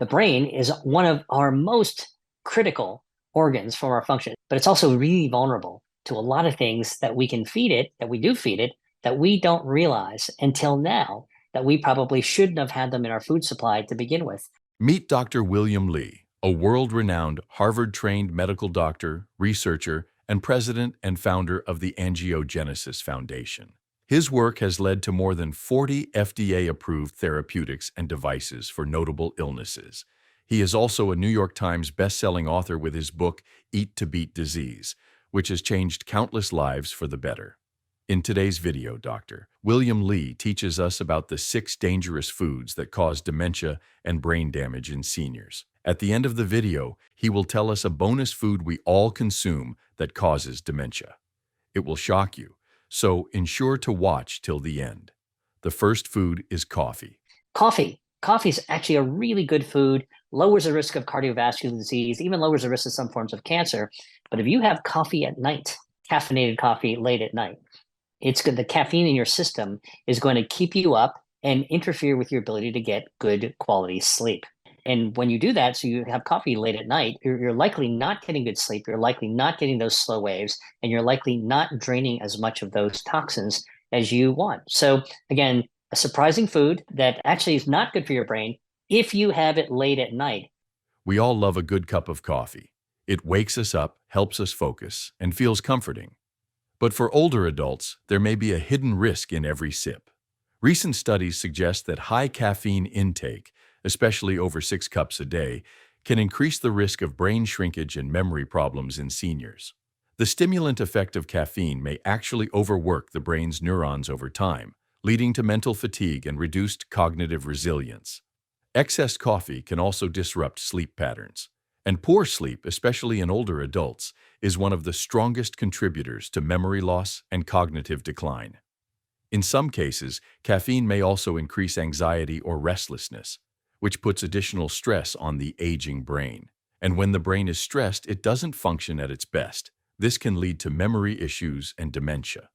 The brain is one of our most critical organs for our function, but it's also really vulnerable to a lot of things that we can feed it, that we do feed it, that we don't realize until now that we probably shouldn't have had them in our food supply to begin with. Meet Dr. William Li, a world-renowned Harvard-trained medical doctor, researcher, and president and founder of the Angiogenesis Foundation. His work has led to more than 40 FDA-approved therapeutics and devices for notable illnesses. He is also a New York Times best-selling author with his book, Eat to Beat Disease, which has changed countless lives for the better. In today's video, Dr. William Li teaches us about the 6 dangerous foods that cause dementia and brain damage in seniors. At the end of the video, he will tell us a bonus food we all consume that causes dementia. It will shock you, so ensure to watch till the end. The first food is coffee. Coffee. Coffee is actually a really good food, lowers the risk of cardiovascular disease, even lowers the risk of some forms of cancer. But if you have coffee at night, caffeinated coffee late at night, it's good. The caffeine in your system is going to keep you up and interfere with your ability to get good quality sleep. And when you do that, so you have coffee late at night, you're likely not getting good sleep. You're likely not getting those slow waves, and you're likely not draining as much of those toxins as you want. So again, a surprising food that actually is not good for your brain if you have it late at night. We all love a good cup of coffee. It wakes us up, helps us focus, and feels comforting. But for older adults, there may be a hidden risk in every sip. Recent studies suggest that high caffeine intake, especially over 6 cups a day, can increase the risk of brain shrinkage and memory problems in seniors. The stimulant effect of caffeine may actually overwork the brain's neurons over time, leading to mental fatigue and reduced cognitive resilience. Excess coffee can also disrupt sleep patterns. And poor sleep, especially in older adults, is one of the strongest contributors to memory loss and cognitive decline. In some cases, caffeine may also increase anxiety or restlessness, which puts additional stress on the aging brain. And when the brain is stressed, it doesn't function at its best. This can lead to memory issues and dementia.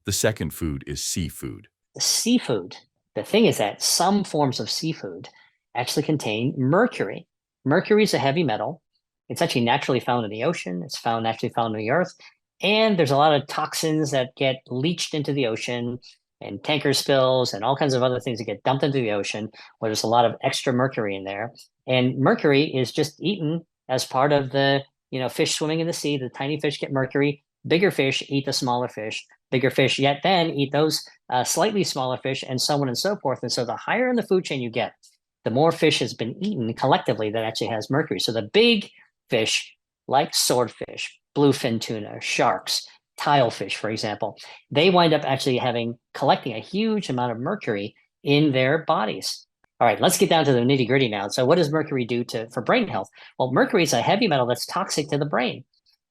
The second food is seafood. Seafood. The thing is that some forms of seafood actually contain mercury. Mercury is a heavy metal. It's actually naturally found in the ocean. It's naturally found in the earth. And there's a lot of toxins that get leached into the ocean and tanker spills and all kinds of other things that get dumped into the ocean where there's a lot of extra mercury in there. And mercury is just eaten as part of the, fish swimming in the sea. The tiny fish get mercury. Bigger fish eat the smaller fish. Bigger fish yet then eat those slightly smaller fish, and so on and so forth. And so the higher in the food chain you get, the more fish has been eaten collectively that actually has mercury. So the big fish, like swordfish, bluefin tuna, sharks, tilefish, for example, they wind up actually collecting a huge amount of mercury in their bodies. All right, let's get down to the nitty gritty now. So what does mercury do for brain health? Well, mercury is a heavy metal that's toxic to the brain.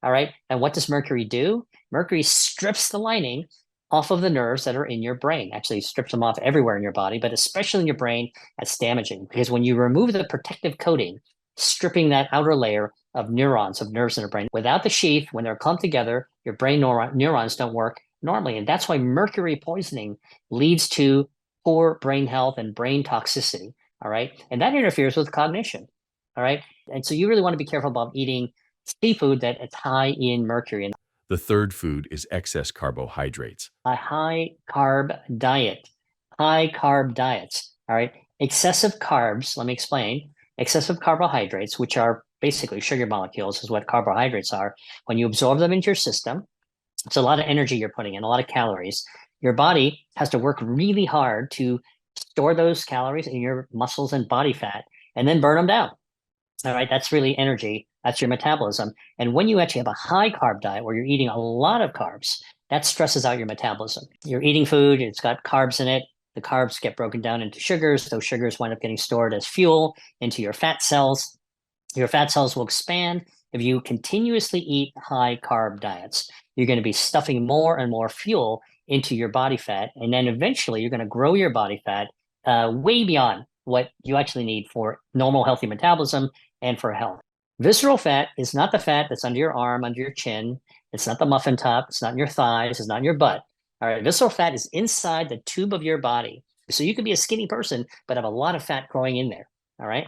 All right, and what does mercury do? Mercury strips the lining off of the nerves that are in your brain. Actually strips them off everywhere in your body, but especially in your brain, that's damaging because when you remove the protective coating, stripping that outer layer of nerves in the brain, without the sheath, when they're clumped together, your brain neurons don't work normally. And that's why mercury poisoning leads to poor brain health and brain toxicity. All right. And that interferes with cognition. All right. And so you really want to be careful about eating seafood that is high in mercury. The third food is excess carbohydrates. A high carb diet, high carb diets. All right. Excessive carbs, let me explain. Excessive carbohydrates, which are basically sugar molecules, is what carbohydrates are. When you absorb them into your system, it's a lot of energy you're putting in, a lot of calories. Your body has to work really hard to store those calories in your muscles and body fat and then burn them down. All right. That's really energy. That's your metabolism. And when you actually have a high carb diet where you're eating a lot of carbs, that stresses out your metabolism. You're eating food, it's got carbs in it. The carbs get broken down into sugars. Those sugars wind up getting stored as fuel into your fat cells. Your fat cells will expand. If you continuously eat high carb diets, you're going to be stuffing more and more fuel into your body fat. And then eventually you're going to grow your body fat way beyond what you actually need for normal healthy metabolism and for health. Visceral fat is not the fat that's under your arm, under your chin. It's not the muffin top. It's not in your thighs. It's not in your butt. All right. Visceral fat is inside the tube of your body. So you could be a skinny person, but have a lot of fat growing in there. All right.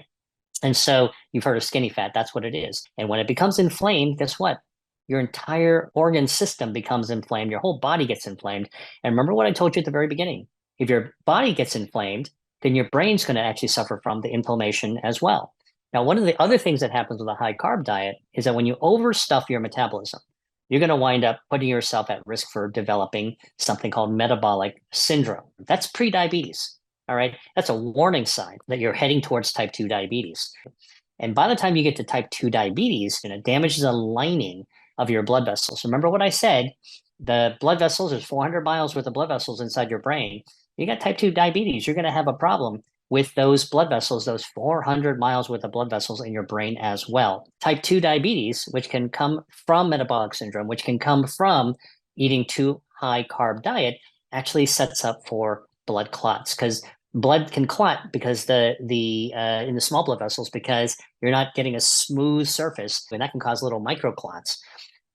And so you've heard of skinny fat. That's what it is. And when it becomes inflamed, guess what? Your entire organ system becomes inflamed. Your whole body gets inflamed. And remember what I told you at the very beginning. If your body gets inflamed, then your brain's going to actually suffer from the inflammation as well. Now, one of the other things that happens with a high carb diet is that when you overstuff your metabolism, you're going to wind up putting yourself at risk for developing something called metabolic syndrome. That's prediabetes. All right. That's a warning sign that you're heading towards type 2 diabetes. And by the time you get to type 2 diabetes, it damages the lining of your blood vessels. Remember what I said? The blood vessels, there's 400 miles worth of blood vessels inside your brain. You got type 2 diabetes, you're going to have a problem with those blood vessels, those 400 miles worth of blood vessels in your brain as well. Type 2 diabetes, which can come from metabolic syndrome, which can come from eating too high carb diet, actually sets up for blood clots because blood can clot because the in the small blood vessels because you're not getting a smooth surface, and that can cause little micro clots.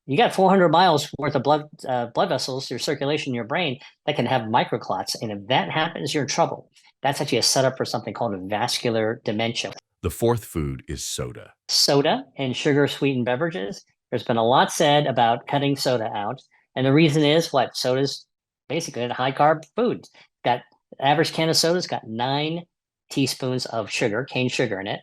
You got 400 miles worth of blood vessels, your circulation in your brain that can have microclots, and if that happens, you're in trouble. That's actually a setup for something called a vascular dementia. The fourth food is soda. Soda and sugar sweetened beverages. There's been a lot said about cutting soda out, and the reason is what? Soda's basically a high carb food. Got average can of soda's got 9 teaspoons of sugar, cane sugar in it.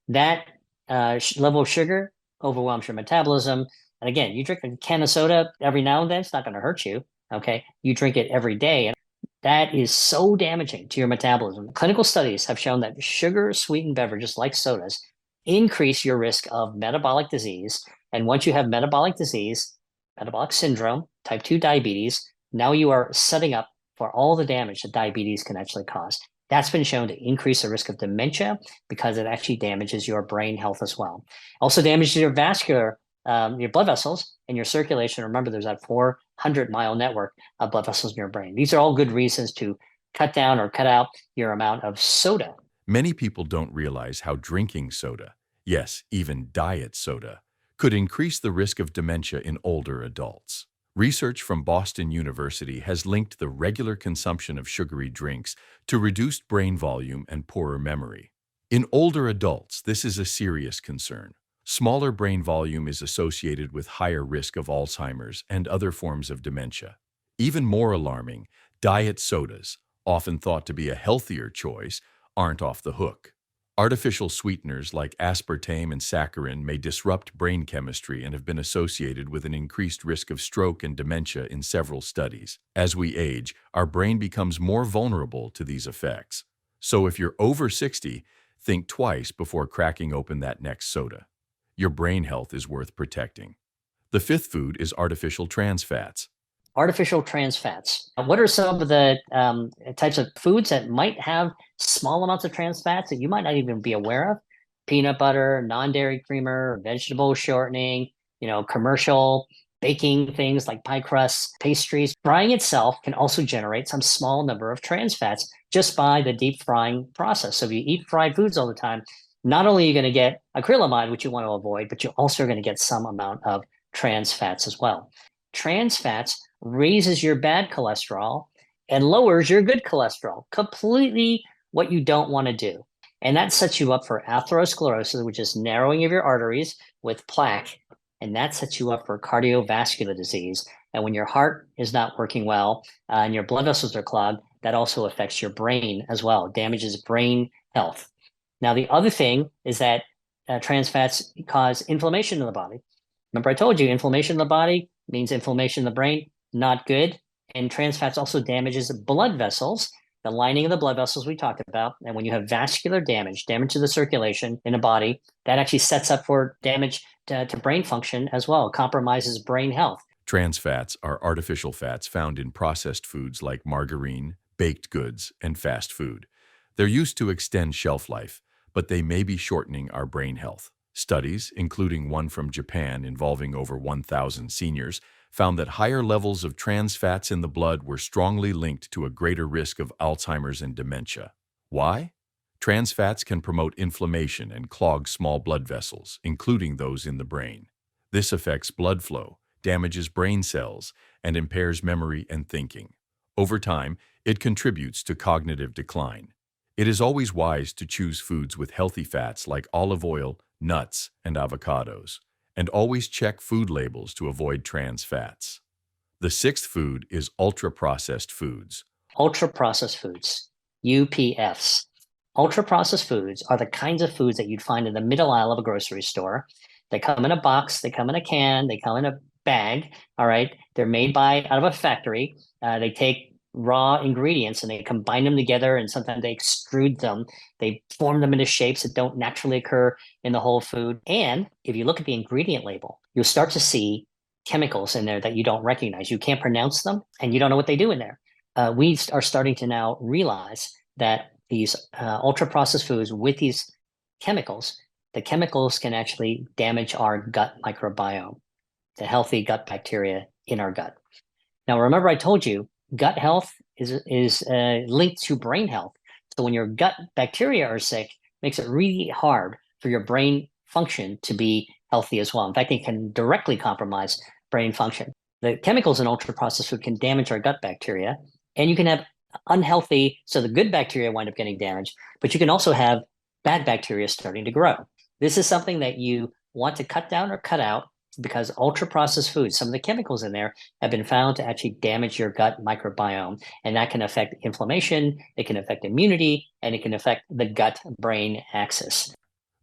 That level of sugar overwhelms your metabolism. And again, you drink a can of soda every now and then, it's not going to hurt you. Okay. You drink it every day. And that is so damaging to your metabolism. Clinical studies have shown that sugar sweetened beverages like sodas increase your risk of metabolic disease. And once you have metabolic disease, metabolic syndrome, type 2 diabetes, now you are setting up for all the damage that diabetes can actually cause. That's been shown to increase the risk of dementia because it actually damages your brain health as well. Also damages your your blood vessels and your circulation. Remember, there's that 400-mile network of blood vessels in your brain. These are all good reasons to cut down or cut out your amount of soda. Many people don't realize how drinking soda, yes, even diet soda, could increase the risk of dementia in older adults. Research from Boston University has linked the regular consumption of sugary drinks to reduced brain volume and poorer memory. In older adults, this is a serious concern. Smaller brain volume is associated with higher risk of Alzheimer's and other forms of dementia. Even more alarming, diet sodas, often thought to be a healthier choice, aren't off the hook. Artificial sweeteners like aspartame and saccharin may disrupt brain chemistry and have been associated with an increased risk of stroke and dementia in several studies. As we age, our brain becomes more vulnerable to these effects. So if you're over 60, think twice before cracking open that next soda. Your brain health is worth protecting. The fifth food is artificial trans fats. Artificial trans fats. What are some of the types of foods that might have small amounts of trans fats that you might not even be aware of? Peanut butter, non-dairy creamer, vegetable shortening, commercial baking things like pie crusts, pastries. Frying itself can also generate some small number of trans fats just by the deep frying process. So if you eat fried foods all the time, not only are you going to get acrylamide, which you want to avoid, but you're also going to get some amount of trans fats as well. Trans fats raises your bad cholesterol and lowers your good cholesterol, completely what you don't want to do. And that sets you up for atherosclerosis, which is narrowing of your arteries with plaque. And that sets you up for cardiovascular disease. And when your heart is not working well and your blood vessels are clogged, that also affects your brain as well, damages brain health. Now, the other thing is that trans fats cause inflammation in the body. Remember, I told you inflammation in the body means inflammation in the brain, not good. And trans fats also damages blood vessels, the lining of the blood vessels we talked about. And when you have vascular damage to the circulation in the body, that actually sets up for damage to brain function as well, compromises brain health. Trans fats are artificial fats found in processed foods like margarine, baked goods, and fast food. They're used to extend shelf life, but they may be shortening our brain health. Studies, including one from Japan involving over 1,000 seniors, found that higher levels of trans fats in the blood were strongly linked to a greater risk of Alzheimer's and dementia. Why? Trans fats can promote inflammation and clog small blood vessels, including those in the brain. This affects blood flow, damages brain cells, and impairs memory and thinking. Over time, it contributes to cognitive decline. It is always wise to choose foods with healthy fats like olive oil, nuts, and avocados, and always check food labels to avoid trans fats. The sixth food is ultra-processed foods. Ultra processed foods, UPFs. Ultra processed foods are the kinds of foods that you'd find in the middle aisle of a grocery store. They come in a box, they come in a can, they come in a bag. All right. They're made by out of a factory. They take raw ingredients and they combine them together, and sometimes they extrude them. They form them into shapes that don't naturally occur in the whole food. And if you look at the ingredient label, you'll start to see chemicals in there that you don't recognize. You can't pronounce them and you don't know what they do in there. We are starting to now realize that these ultra processed foods with these chemicals, the chemicals can actually damage our gut microbiome, the healthy gut bacteria in our gut. Now, remember, I told you gut health is linked to brain health. So when your gut bacteria are sick, it makes it really hard for your brain function to be healthy as well. In fact, it can directly compromise brain function. The chemicals in ultra processed food can damage our gut bacteria, and you can have unhealthy, so the good bacteria wind up getting damaged, but you can also have bad bacteria starting to grow. This is something that you want to cut down or cut out, because ultra processed foods, some of the chemicals in there have been found to actually damage your gut microbiome, and that can affect inflammation, it can affect immunity, and it can affect the gut brain axis.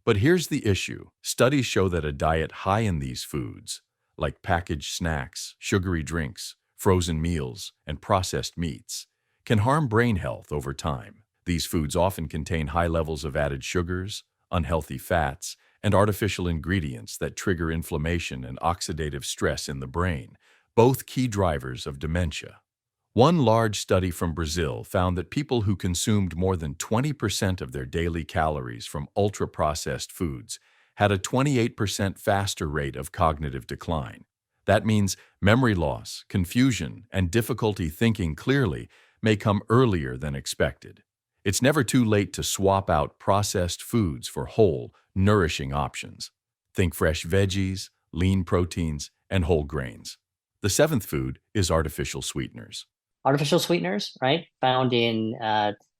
But here's the issue. Studies show that a diet high in these foods, like packaged snacks, sugary drinks, frozen meals, and processed meats, can harm brain health over time. These foods often contain high levels of added sugars, unhealthy fats, and artificial ingredients that trigger inflammation and oxidative stress in the brain, both key drivers of dementia. One large study from Brazil found that people who consumed more than 20% of their daily calories from ultra-processed foods had a 28% faster rate of cognitive decline. That means memory loss, confusion, and difficulty thinking clearly may come earlier than expected. It's never too late to swap out processed foods for whole, nourishing options. Think fresh veggies, lean proteins, and whole grains. The seventh food is artificial sweeteners. Artificial sweeteners, right? Found in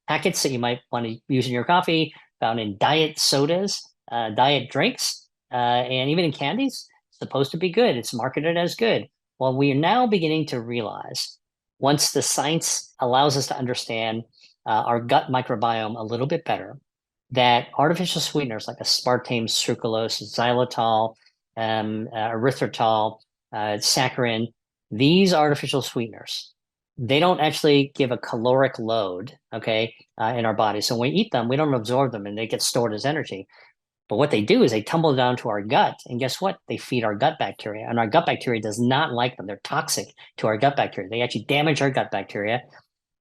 packets that you might want to use in your coffee, found in diet sodas, diet drinks, and even in candies. It's supposed to be good. It's marketed as good. Well, we are now beginning to realize, once the science allows us to understand our gut microbiome a little bit better, that artificial sweeteners like aspartame, sucralose, xylitol, erythritol, saccharin, these artificial sweeteners, they don't actually give a caloric load, okay, in our body. So when we eat them, we don't absorb them and they get stored as energy. But what they do is they tumble down to our gut, and guess what? They feed our gut bacteria, and our gut bacteria does not like them. They're toxic to our gut bacteria. They actually damage our gut bacteria.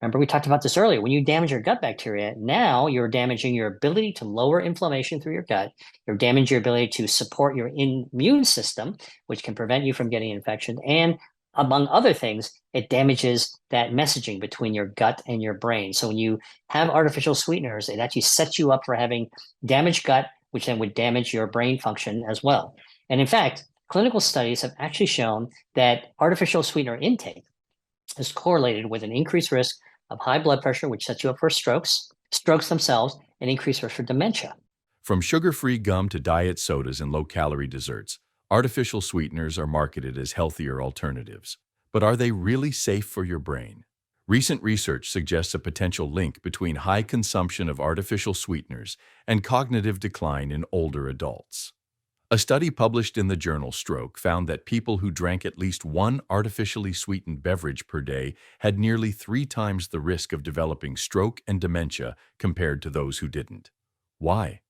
Remember, we talked about this earlier. When you damage your gut bacteria, now you're damaging your ability to lower inflammation through your gut. You're damaging your ability to support your immune system, which can prevent you from getting infection. And among other things, it damages that messaging between your gut and your brain. So when you have artificial sweeteners, it actually sets you up for having damaged gut, which then would damage your brain function as well. And in fact, clinical studies have actually shown that artificial sweetener intake is correlated with an increased risk of high blood pressure, which sets you up for strokes themselves, and increased risk for dementia. From sugar-free gum to diet sodas and low-calorie desserts, artificial sweeteners are marketed as healthier alternatives. But are they really safe for your brain? Recent research suggests a potential link between high consumption of artificial sweeteners and cognitive decline in older adults. A study published in the journal Stroke found that people who drank at least one artificially sweetened beverage per day had nearly 3 times the risk of developing stroke and dementia compared to those who didn't. Why?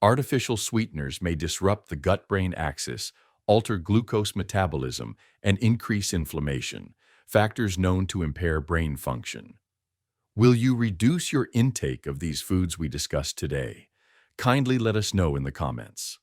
Artificial sweeteners may disrupt the gut-brain axis, alter glucose metabolism, and increase inflammation, factors known to impair brain function. Will you reduce your intake of these foods we discussed today? Kindly let us know in the comments.